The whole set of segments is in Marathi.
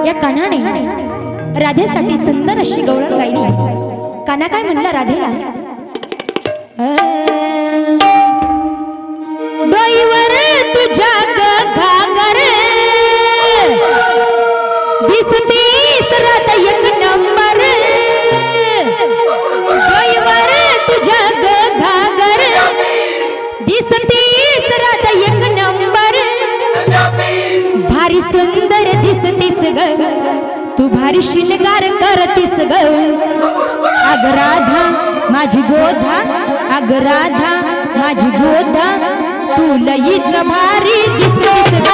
या कान्हाने राधेसाठी सुंदर अशी गवळण गायली आहे। कान्हा काय म्हणला राधेला, डोईवर तुझ्या घागर दिसतीस रात एक नंबर, डोईवर तुझ्या घागर दिसतीस रात एक नंबर, भारी सुंदर दिसतीस ग तू, भारी शिंगार करतीस ग, अग राधा माझी गोधा, अग राधा माझी गोधा, तू लईच भारी दिसतीस ग,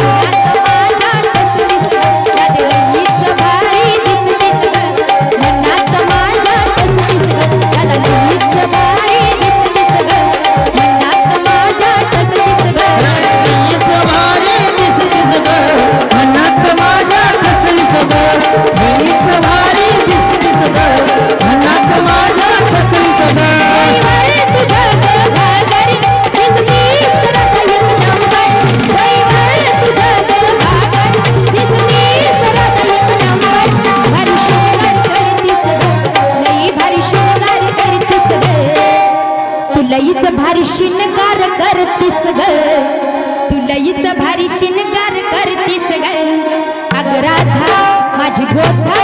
मनात माझ्या टसतीस ग, राधे लईच भारी दिसतीस ग, मनात माझ्या टसतीस ग, राधा लईच भारी दिसतीस ग, मनात माझ्या टसतीस ग, लईच भारी दिसतीस ग, मनात माझ्या टसतीस ग, लईच भारी दिसतीस ग, मनात माझ्या टसतीस ग, लईच भारी शिंगार करतीस ग, तू लईच भारी शिंगार करतीस ग, अग राधा माझी गोधा,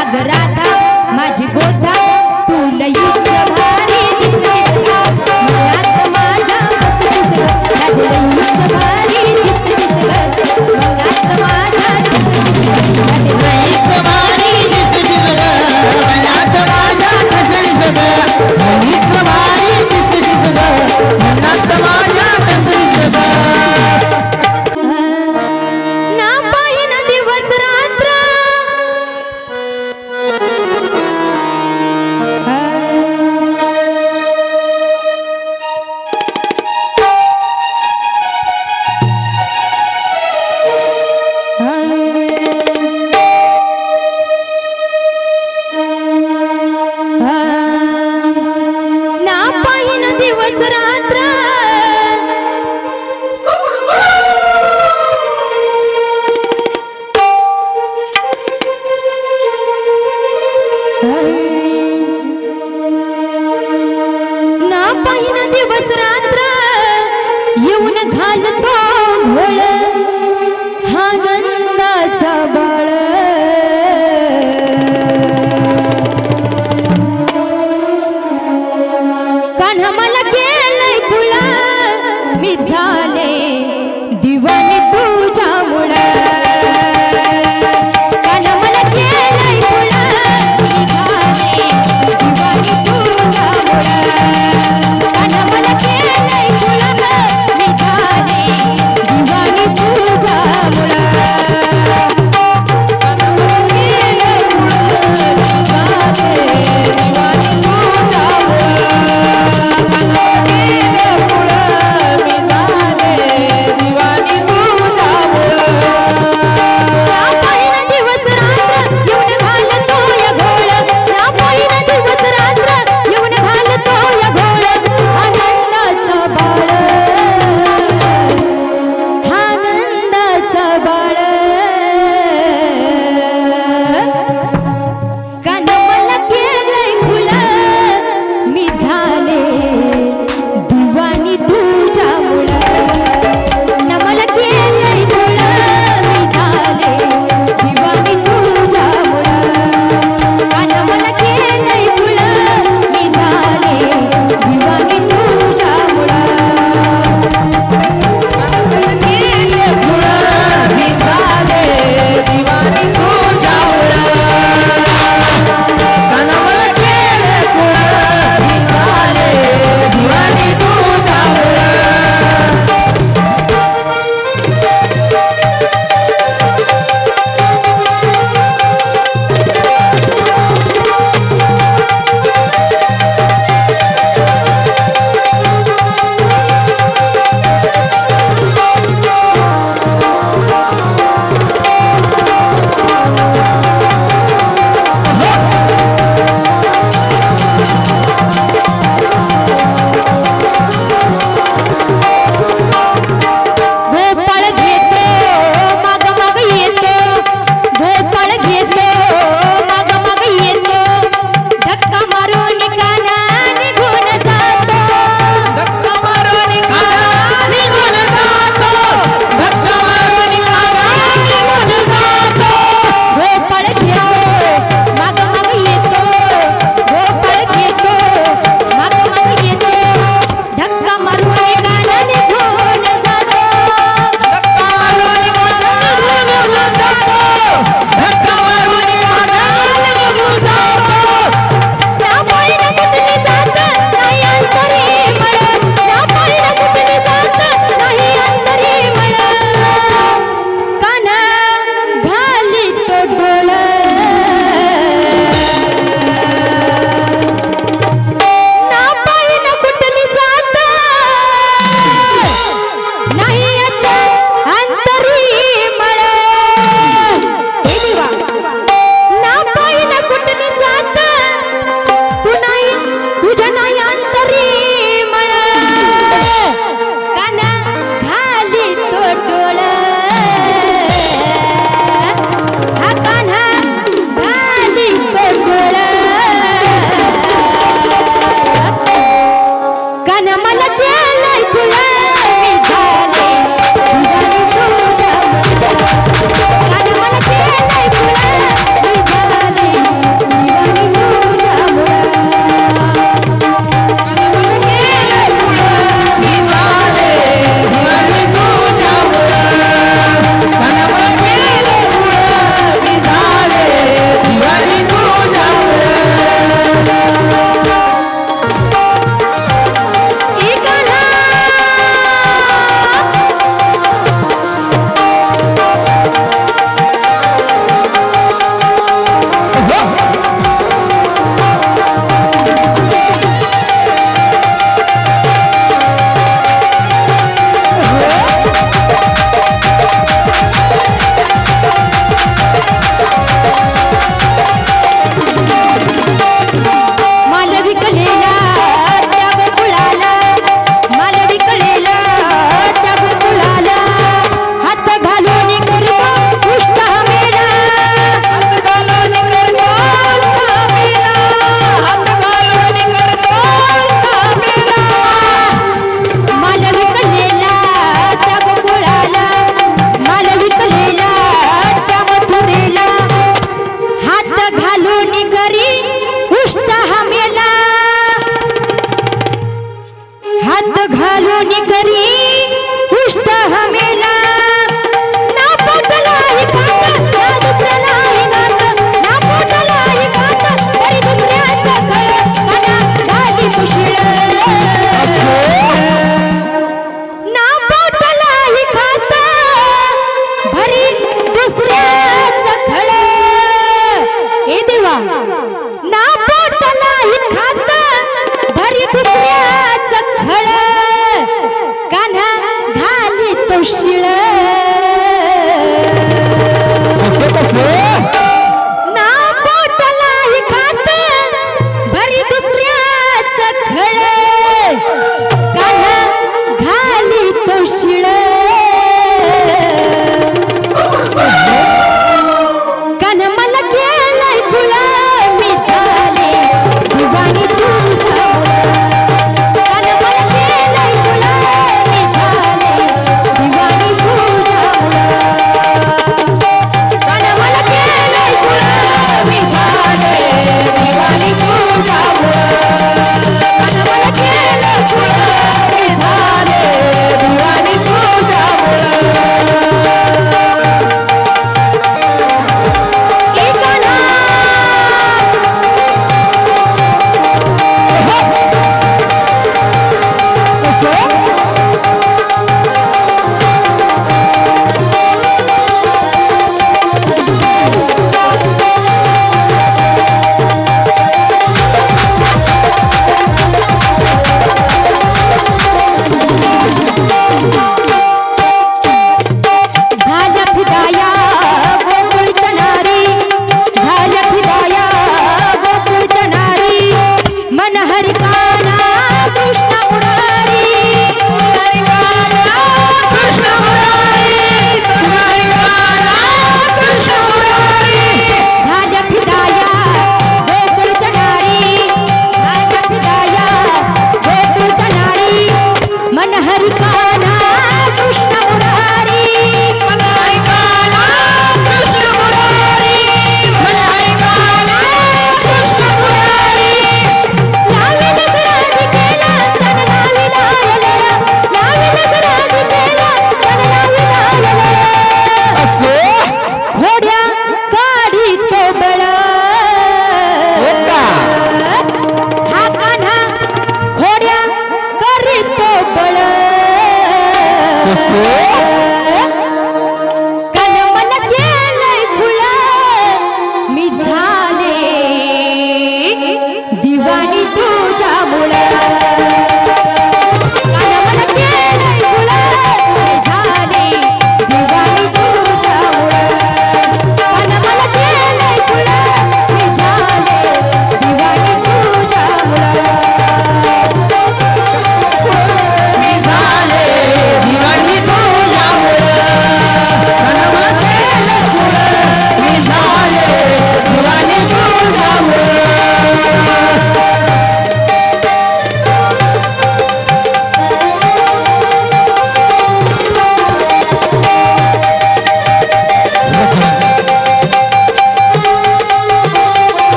अग राधा माझी गोधा, तू लईच भारी दिसतीस ग, मनात माझ्या बसतीस ग, राधे लईच भारी दिसतीस ग, मनात माझ्या बसतीस ग, राधे लईच भारी दिसतीस ग, मनात माझ्या टसतीस ग, लईच भारी दिसतीस ग, मनात माझ्या टसतीस ग, ना पाहिन दिवस रात्र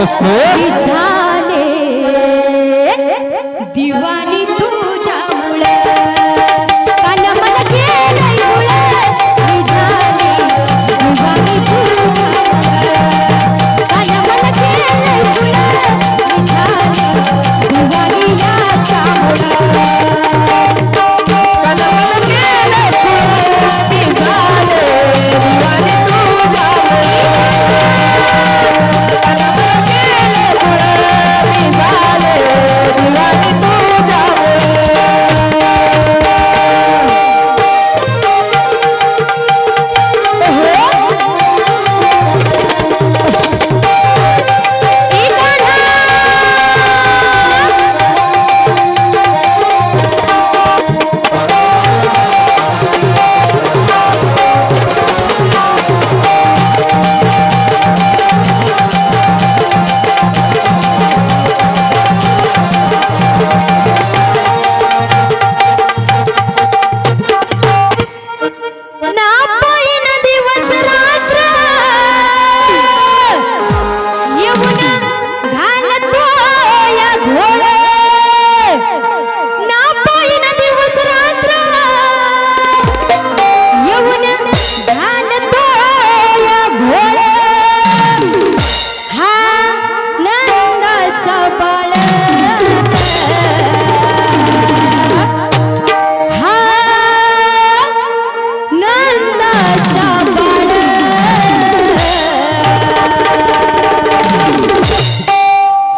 मी झाले दिवाणी तुझ्यामुळे कान मन केलंय मुळे मी झाले दिवाणी तुझ्यामुळे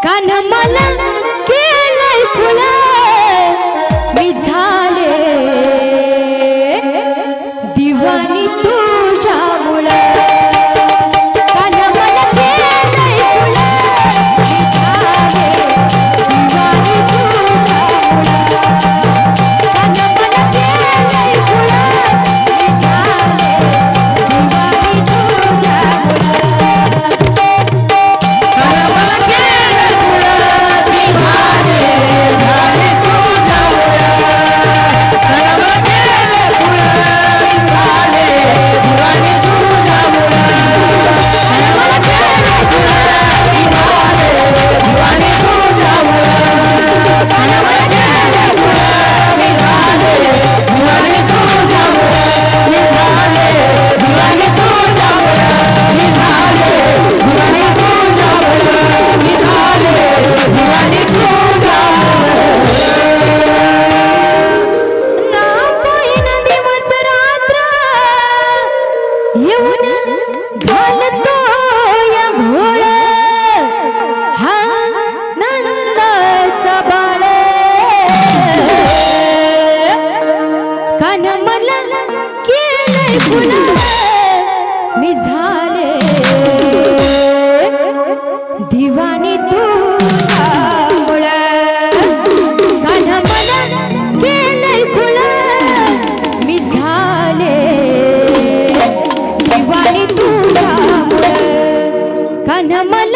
कान मन केलंय मुळे मी झाले दिवाणी याच्यामुळे कान मन केलंय मुळे मी झाले दिवाणी तुझ्यामुळे मी झाले दिवाणी तुझ्यामुळे कान मन केलंय खुळ मी झाले दिवाणी तुझ्यामुळे कान मन